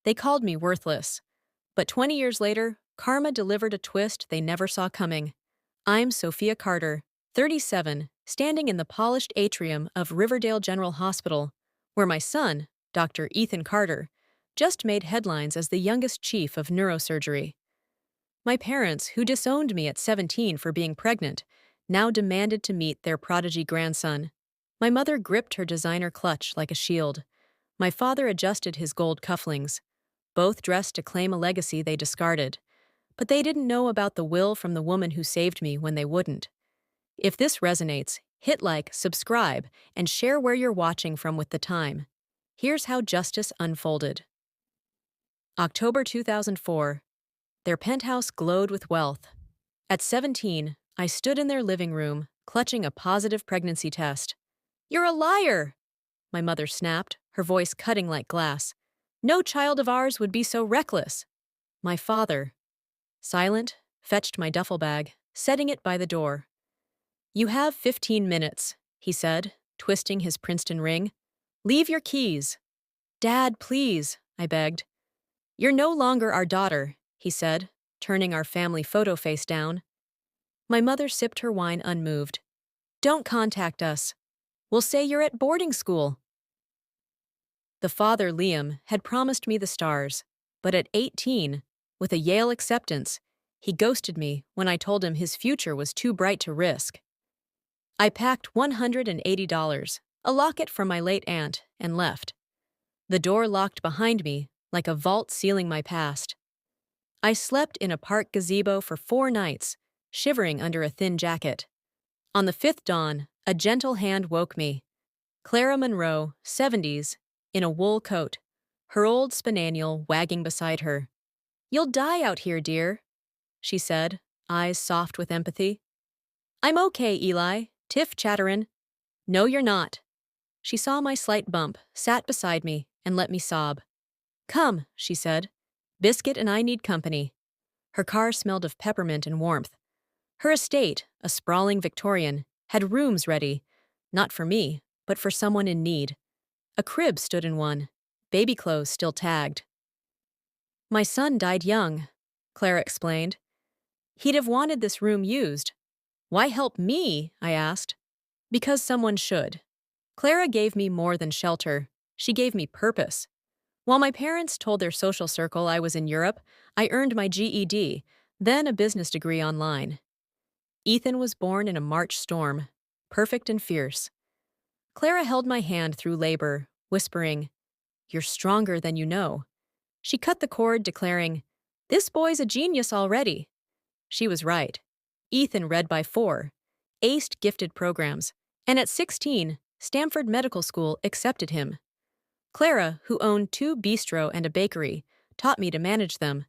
They called me worthless. But 20 years later, karma delivered a twist they never saw coming. I'm Sophia Carter, 37, standing in the polished atrium of Riverdale General Hospital, where my son, Dr. Ethan Carter, just made headlines as the youngest chief of neurosurgery. My parents, who disowned me at 17 for being pregnant, now demanded to meet their prodigy grandson. My mother gripped her designer clutch like a shield. My father adjusted his gold cufflinks, both dressed to claim a legacy they discarded. But they didn't know about the will from the woman who saved me when they wouldn't. If this resonates, hit like, subscribe, and share where you're watching from with the time. Here's how justice unfolded. October 2004. Their penthouse glowed with wealth. At 17, I stood in their living room, clutching a positive pregnancy test. "You're a liar!" my mother snapped, her voice cutting like glass. "No child of ours would be so reckless." My father, silent, fetched my duffel bag, setting it by the door. "You have 15 minutes, he said, twisting his Princeton ring. "Leave your keys." "Dad, please," I begged. "You're no longer our daughter," he said, turning our family photo face down. My mother sipped her wine unmoved. "Don't contact us. We'll say you're at boarding school." The father, Liam, had promised me the stars, but at 18, with a Yale acceptance, he ghosted me when I told him his future was too bright to risk. I packed $180, a locket from my late aunt, and left. The door locked behind me, like a vault sealing my past. I slept in a park gazebo for 4 nights, shivering under a thin jacket. On the 5th dawn, a gentle hand woke me. Clara Monroe, 70s, in a wool coat, her old spaniel wagging beside her. "You'll die out here, dear," she said, eyes soft with empathy. "I'm okay, Eli," Tiff chatterin'. "No, you're not." She saw my slight bump, sat beside me, and let me sob. "Come," she said. "Biscuit and I need company." Her car smelled of peppermint and warmth. Her estate, a sprawling Victorian, had rooms ready, not for me, but for someone in need. A crib stood in one, baby clothes still tagged. "My son died young," Clara explained. "He'd have wanted this room used." "Why help me?" I asked. "Because someone should." Clara gave me more than shelter. She gave me purpose. While my parents told their social circle I was in Europe, I earned my GED, then a business degree online. Ethan was born in a March storm, perfect and fierce. Clara held my hand through labor, whispering, "You're stronger than you know." She cut the cord, declaring, "This boy's a genius already." She was right. Ethan read by 4, aced gifted programs, and at 16, Stanford Medical School accepted him. Clara, who owned 2 bistro and a bakery, taught me to manage them.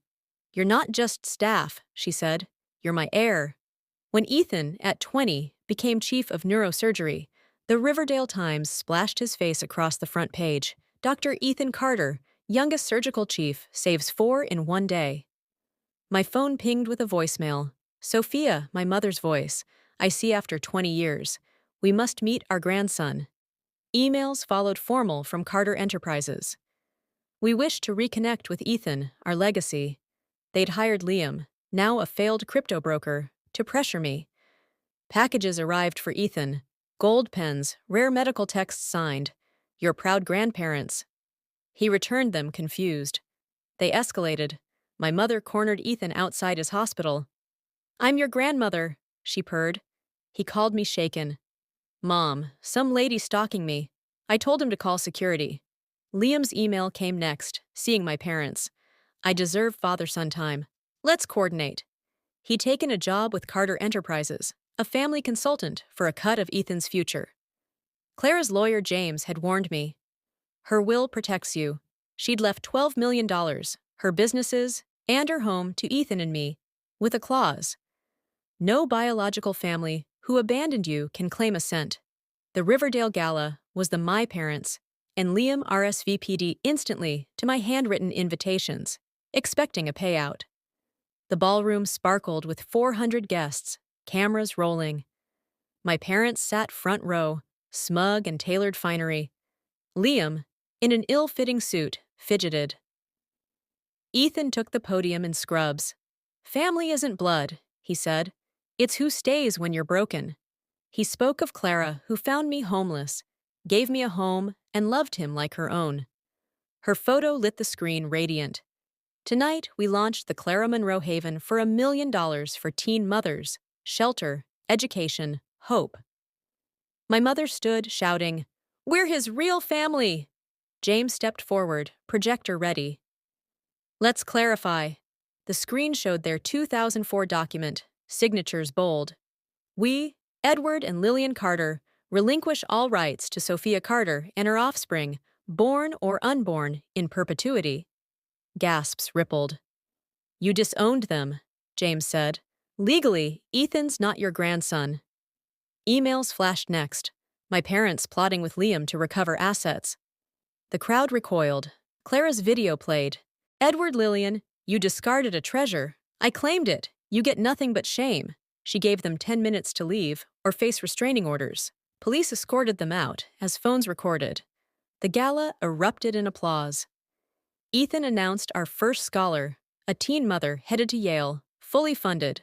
"You're not just staff," she said. "You're my heir." When Ethan, at 20, became chief of neurosurgery, the Riverdale Times splashed his face across the front page. "Dr. Ethan Carter, youngest surgical chief, saves 4 in one day." My phone pinged with a voicemail. "Sophia, my mother's voice. I see after 20 years. We must meet our grandson." Emails followed formal from Carter Enterprises. "We wish to reconnect with Ethan, our legacy." They'd hired Liam, now a failed crypto broker, to pressure me. Packages arrived for Ethan. Gold pens, rare medical texts signed. "Your proud grandparents." He returned them confused. They escalated. My mother cornered Ethan outside his hospital. "I'm your grandmother," she purred. He called me shaken. "Mom, some lady stalking me." I told him to call security. Liam's email came next, seeing my parents. "I deserve father-son time. Let's coordinate." He'd taken a job with Carter Enterprises, a family consultant, for a cut of Ethan's future. Clara's lawyer, James, had warned me. "Her will protects you." She'd left $12 million, her businesses, and her home to Ethan and me, with a clause. "No biological family who abandoned you can claim a cent." The Riverdale Gala was the my parents, and Liam RSVP'd instantly to my handwritten invitations, expecting a payout. The ballroom sparkled with 400 guests, cameras rolling. My parents sat front row, smug and tailored finery. Liam, in an ill-fitting suit, fidgeted. Ethan took the podium in scrubs. Family isn't blood, he said. It's who stays when you're broken. He spoke of Clara, who found me homeless, gave me a home, and loved him like her own. Her photo lit the screen radiant. Tonight, we launched the Clara Monroe Haven for $1 million for teen mothers, shelter, education, hope. My mother stood, shouting, "We're his real family!" James stepped forward, projector ready. Let's clarify. The screen showed their 2004 document, signatures bold. We, Edward and Lillian Carter, relinquish all rights to Sophia Carter and her offspring, born or unborn, in perpetuity. Gasps rippled. You disowned them, James said. Legally, Ethan's not your grandson. Emails flashed next, my parents plotting with Liam to recover assets. The crowd recoiled. Clara's video played. Edward Lillian, you discarded a treasure. I claimed it. You get nothing but shame. She gave them 10 minutes to leave or face restraining orders. Police escorted them out, as phones recorded. The gala erupted in applause. Ethan announced our first scholar, a teen mother headed to Yale, fully funded.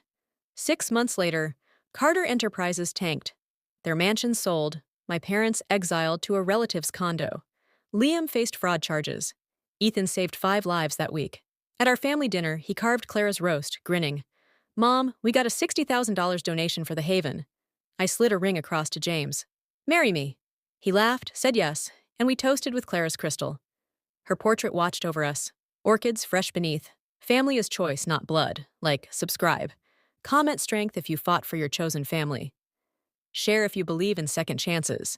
6 months later, Carter Enterprises tanked. Their mansion sold, my parents exiled to a relative's condo. Liam faced fraud charges. Ethan saved 5 lives that week. At our family dinner, he carved Clara's roast, grinning. Mom, we got a $60,000 donation for the Haven. I slid a ring across to James. Marry me. He laughed, said yes, and we toasted with Clara's crystal. Her portrait watched over us. Orchids fresh beneath. Family is choice, not blood. Like, subscribe. Comment strength if you fought for your chosen family. Share if you believe in second chances.